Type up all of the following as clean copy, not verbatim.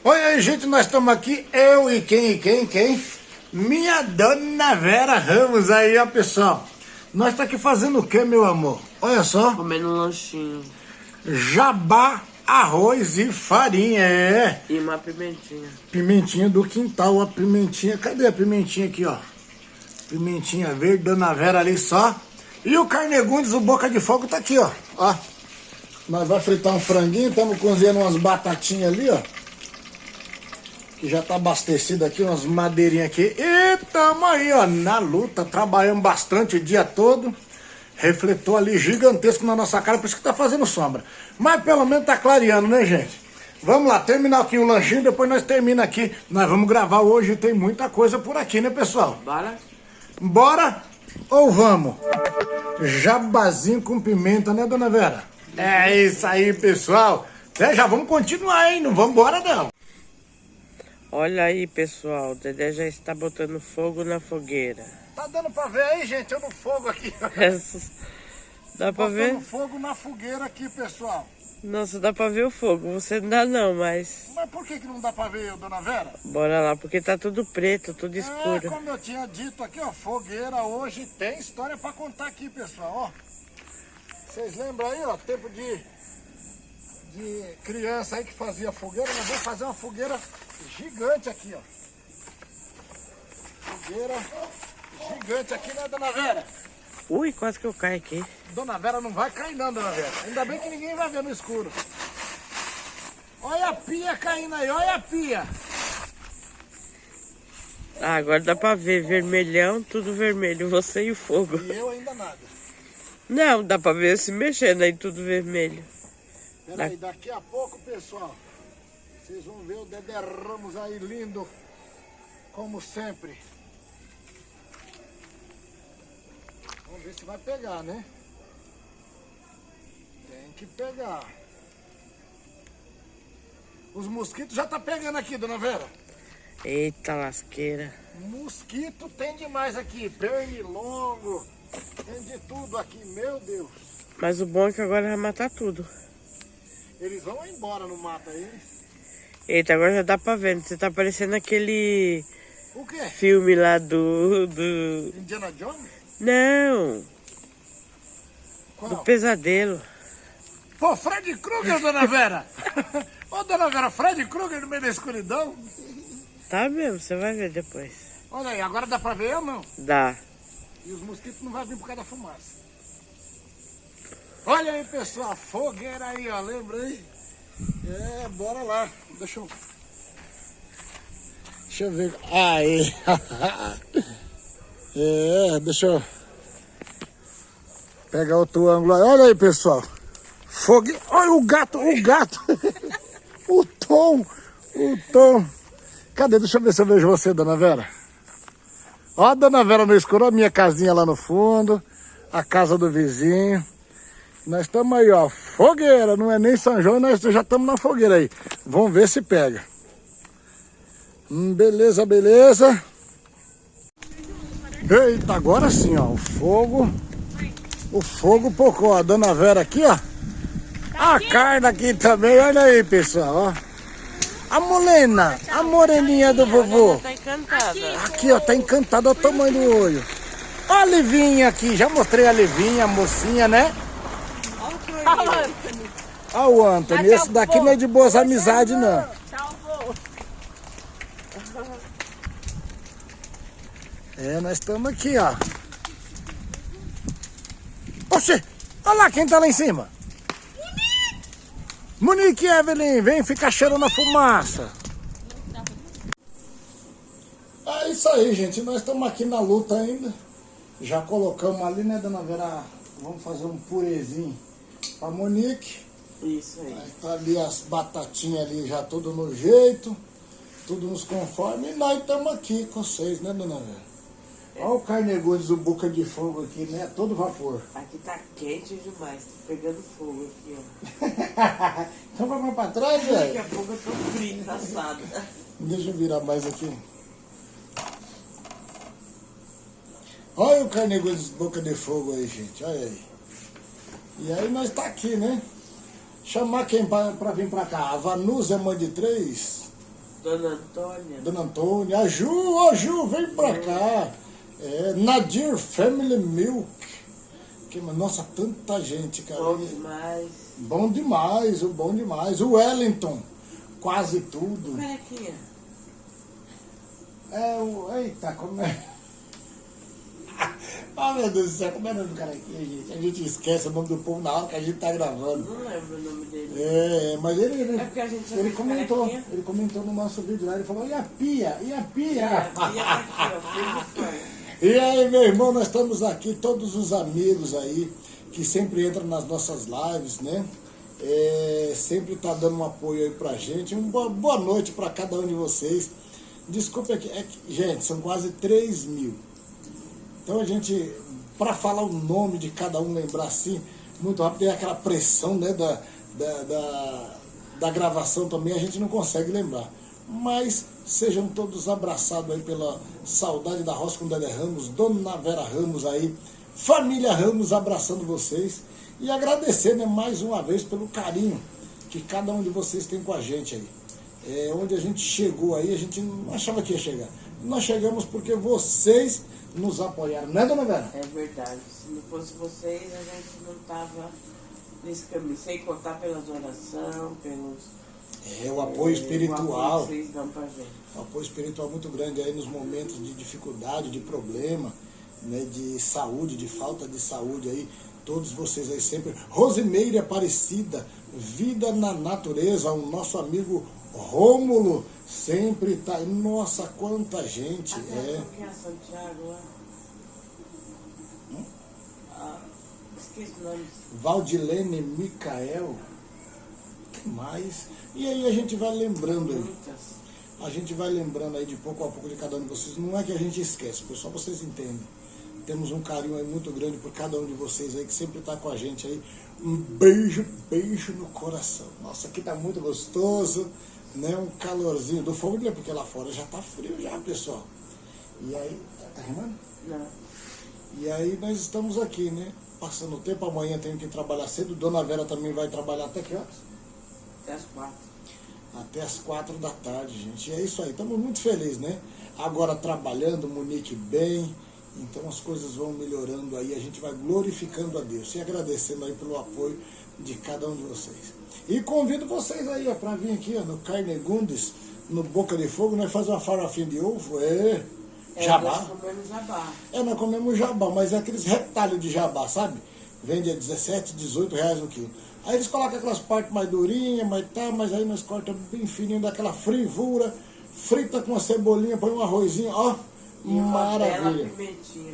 Oi aí, gente, nós estamos aqui, eu e quem? Minha dona Vera Ramos aí, ó, pessoal. Nós estamos aqui fazendo o que, meu amor? Olha só. Comendo um lanchinho. Jabá, arroz e farinha, é. E uma pimentinha. Pimentinha do quintal, a pimentinha. Cadê a pimentinha aqui, ó? Pimentinha verde, dona Vera ali só. E o Carnegundes, o Boca de Fogo, tá aqui, ó. Ó. Nós vamos fritar um franguinho, estamos cozinhando umas batatinhas ali, ó. Que já tá abastecido aqui, umas madeirinhas aqui. E tamo aí, ó, na luta, trabalhando bastante o dia todo. Refletor ali gigantesco na nossa cara, por isso que tá fazendo sombra. Mas pelo menos tá clareando, né, gente? Vamos lá, terminar aqui o lanchinho, depois nós terminamos aqui. Nós vamos gravar hoje, tem muita coisa por aqui, né, pessoal? Bora? Bora ou vamos? Jabazinho com pimenta, né, dona Vera? É isso aí, pessoal. Já vamos continuar, hein? Não vamos embora, não. Olha aí, pessoal, o Dedé já está botando fogo na fogueira. Tá dando pra ver aí, gente? Eu no fogo aqui. Dá pra ver? Botando fogo na fogueira aqui, pessoal. Nossa, dá pra ver o fogo. Você não dá não, mas... Mas por que não dá pra ver, dona Vera? Bora lá, porque tá tudo preto, tudo escuro. Como eu tinha dito aqui, ó, fogueira hoje tem história pra contar aqui, pessoal, ó. Vocês lembram aí, ó, tempo de criança aí que fazia fogueira? Nós vamos fazer uma fogueira gigante aqui, ó. Fogueira gigante aqui, né, dona Vera? Ui, quase que eu caio aqui. Dona Vera não vai cair não, dona Vera. Ainda bem que ninguém vai ver no escuro. Olha a pia caindo aí, olha a pia. Ah, agora dá pra ver, vermelhão, tudo vermelho, você e o fogo. E eu ainda nada. Não, dá pra ver se mexendo aí, tudo vermelho. Peraí, daqui a pouco, pessoal, vocês vão ver o Dedé Ramos aí lindo, como sempre. Vamos ver se vai pegar, né? Tem que pegar. Os mosquitos já tá pegando aqui, dona Vera. Eita lasqueira. Mosquito tem demais aqui, pernilongo, tem de tudo aqui, meu Deus. Mas o bom é que agora vai matar tudo. Eles vão embora no mato aí. Eita, agora já dá pra ver. Você tá parecendo aquele... O quê? Filme lá do... Indiana Jones? Não. Qual? Do pesadelo. Pô, Fred Krueger, dona Vera. Ô, dona Vera, Fred Krueger no meio da escuridão. Tá mesmo, você vai ver depois. Olha aí, agora dá pra ver ou não? Dá. E os mosquitos não vão vir por causa da fumaça. Olha aí, pessoal, fogueira aí, ó, lembra aí? É, bora lá. Deixa eu ver. Aí. É, deixa eu pegar outro ângulo aí. Olha aí, pessoal. Fogueira. Olha o gato. O Tom. Cadê? Deixa eu ver se eu vejo você, dona Vera. Ó a dona Vera no escuro, a minha casinha lá no fundo, a casa do vizinho. Nós estamos aí, ó, fogueira, não é nem São João, nós já estamos na fogueira aí. Vamos ver se pega. Beleza. Eita, agora sim, ó, o fogo pocou. A dona Vera aqui, ó. A carne aqui também, olha aí, pessoal, ó. A Molena, a moreninha do vovô. Tá encantada. Aqui, ó, tá encantada, olha o tamanho do olho. Olha a Livinha aqui, já mostrei a Livinha, a mocinha, né? Olha o Anthony, esse daqui não é de boas amizades, não. É, nós estamos aqui, ó. Oxê, olha lá quem tá lá em cima. Monique e Evelyn, vem ficar cheirando a fumaça. É isso aí, gente, nós estamos aqui na luta ainda. Já colocamos ali, né, dona Vera? Vamos fazer um purezinho pra Monique. Isso aí. Aí tá ali as batatinhas ali já tudo no jeito, tudo nos conforme. E nós estamos aqui com vocês, né, dona Vera? Olha o Carnegundes, o Boca de Fogo aqui, né? Todo vapor. Aqui tá quente demais, tá pegando fogo aqui, ó. Então vai mais pra trás, velho. Daqui a pouco eu tô frio, assado. Deixa eu virar mais aqui. Olha o Carnegundes, Boca de Fogo aí, gente. Olha aí. E aí nós tá aqui, né? Chamar quem pra vir pra cá? A Vanusa, mãe de 3. Dona Antônia. Antônia, a Ju, ô Ju, vem pra cá. Nadir Family Milk. Nossa, tanta gente, cara. Bom demais. Bom demais, bom demais. O Wellington, quase tudo. Carequinha. Eita, como é? Oh, meu Deus do céu, como é o nome do cara aqui, gente? A gente esquece o nome do povo na hora que a gente tá gravando. Não lembro o nome dele. Mas ele É porque a gente já ele fez comentou, carequinha. ele comentou no nosso vídeo lá, ele falou, e a pia? E a pia? E aí, meu irmão, nós estamos aqui, todos os amigos aí, que sempre entram nas nossas lives, né? Sempre tá dando um apoio aí pra gente. Boa noite pra cada um de vocês. Desculpe aqui, gente, são quase 3 mil. Então a gente, para falar o nome de cada um, lembrar assim, muito rápido, tem aquela pressão, né, da gravação também, a gente não consegue lembrar. Mas sejam todos abraçados aí pela saudade da roça com Dedé Ramos, Dona Vera Ramos aí, família Ramos abraçando vocês e agradecer, né, mais uma vez pelo carinho que cada um de vocês tem com a gente aí. Onde a gente chegou aí, a gente não achava que ia chegar. Nós chegamos porque vocês nos apoiaram, não é, Dona Vera? É verdade. Se não fosse vocês, a gente não tava nesse caminho. Sem contar pelas orações, pelos... O apoio espiritual. O apoio que vocês dão pra gente. Um apoio espiritual muito grande aí nos momentos de dificuldade, de problema, né, de saúde, de falta de saúde aí. Todos vocês aí sempre. Rosimeire Aparecida, Vida na Natureza, o nosso amigo Rômulo sempre tá. Nossa, quanta gente. Que é Santiago lá? Esqueci o nome. Valdilene Micael. Que mais? E aí a gente vai lembrando aí. Muitas. A gente vai lembrando aí de pouco a pouco de cada um de vocês. Não é que a gente esquece, pessoal, vocês entendem. Temos um carinho aí muito grande por cada um de vocês aí que sempre está com a gente aí. Um beijo, beijo no coração. Nossa, aqui tá muito gostoso, né? Um calorzinho do fogo, porque lá fora já tá frio já, pessoal. E aí, tá rimando? Não. E aí nós estamos aqui, né? Passando o tempo, amanhã tenho que trabalhar cedo. Dona Vera também vai trabalhar até que horas? Até as 4. Até as 4 da tarde, gente. E é isso aí, estamos muito felizes, né? Agora trabalhando, Monique bem. Então as coisas vão melhorando aí, a gente vai glorificando a Deus e agradecendo aí pelo apoio de cada um de vocês. E convido vocês aí para vir aqui no Carnegundes, no Boca de Fogo, nós fazemos uma farofinha de ovo, jabá. Nós comemos jabá. Nós comemos jabá, mas é aqueles retalhos de jabá, sabe? Vende a 17, 18 reais o quilo. Aí eles colocam aquelas partes mais durinhas, mas aí nós cortamos bem fininho, daquela frivura, frita com uma cebolinha, põe um arrozinho, ó. E maravilha.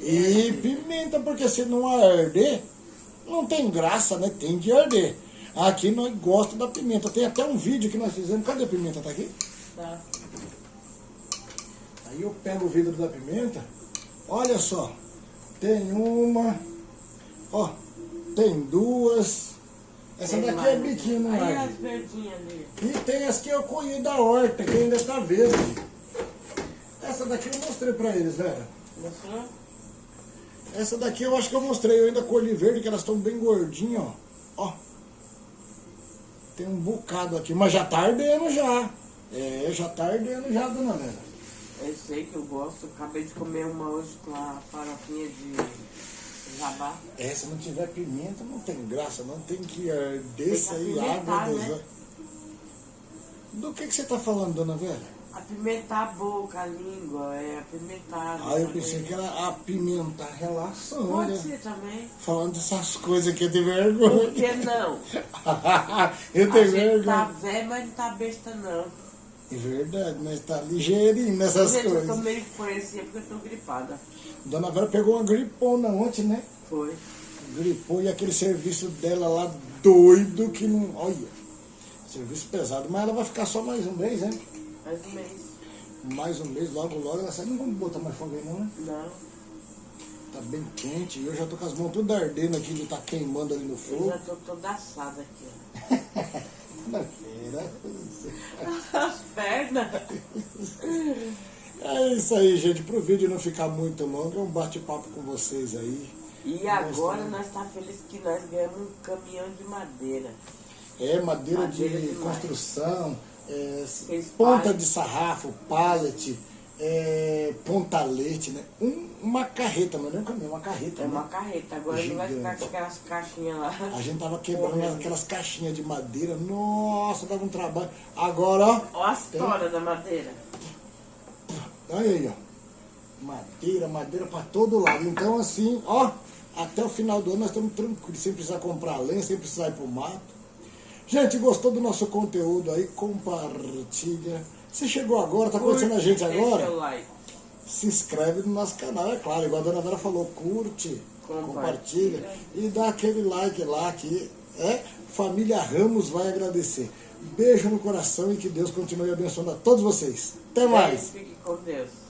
E pimenta, porque se não arder, não tem graça, né? Tem que arder. Aqui nós gostamos da pimenta. Tem até um vídeo que nós fizemos. Cadê a pimenta? Tá aqui? Tá. Aí eu pego o vidro da pimenta. Olha só. Tem uma. Ó. Tem duas. Essa daqui é biquinho, não Aí é? as verdinhas ali. E tem as que eu colhi da horta, que ainda tá verde. Essa daqui eu mostrei pra eles, Vera. Mostrou? Essa daqui eu acho que eu mostrei. Eu ainda colhi verde, que elas estão bem gordinhas, ó. Ó. Tem um bocado aqui, mas já tá ardendo já. Já tá ardendo já, Dona Vera. Eu sei que eu gosto. Acabei de comer uma hoje com a farofinha de jabá. Se não tiver pimenta, não tem graça, não tem que arder isso aí, apimentar, água, né? Do que você tá falando, Dona Vera? Apimentar a boca, a língua, apimentar. Eu pensei que era apimentar a relação, Pode né? ser também. Falando dessas coisas aqui, eu tenho vergonha. Por que não? Eu A tenho gente vergonha. tá velho, mas não tá besta não. É verdade, mas tá ligeirinho nessas Gente, eu coisas. tô meio influencia porque eu tô gripada. Dona Vera pegou uma gripona ontem, né? Foi. Gripou e aquele serviço dela lá doido que não... Olha, serviço pesado. Mas ela vai ficar só mais um mês, né? Mais um mês. Mais um mês, logo ela sai. Não vamos botar mais fogo aí não, né? Não. Tá bem quente. E eu já tô com as mãos tudo ardendo aqui de tá queimando ali no Eu fogo. já tô toda assada aqui, ó. Na feira. As pernas. É isso aí, gente. Pro vídeo não ficar muito longo, é um bate-papo com vocês aí. E agora nós tá felizes que nós ganhamos um caminhão de madeira. Madeira de demais. construção, ponta de sarrafo, pallet, pontalete, né? Uma carreta, não é nem um caminhão, uma carreta. É né? uma carreta, agora não vai ficar com aquelas caixinhas lá. A gente tava quebrando aquelas caixinhas de madeira, nossa, dava um trabalho. Agora, ó. Ó a história da madeira. Olha aí, ó. Madeira pra todo lado. Então, assim, ó, até o final do ano nós estamos tranquilos, sem precisar comprar lenha, sem precisar ir pro mato. Gente, gostou do nosso conteúdo aí? Compartilha. Você chegou agora, tá conhecendo a gente agora? Deixa o like. Se inscreve no nosso canal, é claro, igual a dona Vera falou, curte, compartilha e dá aquele like lá que Família Ramos vai agradecer. Beijo no coração e que Deus continue abençoando a todos vocês. Até mais! Fique com Deus.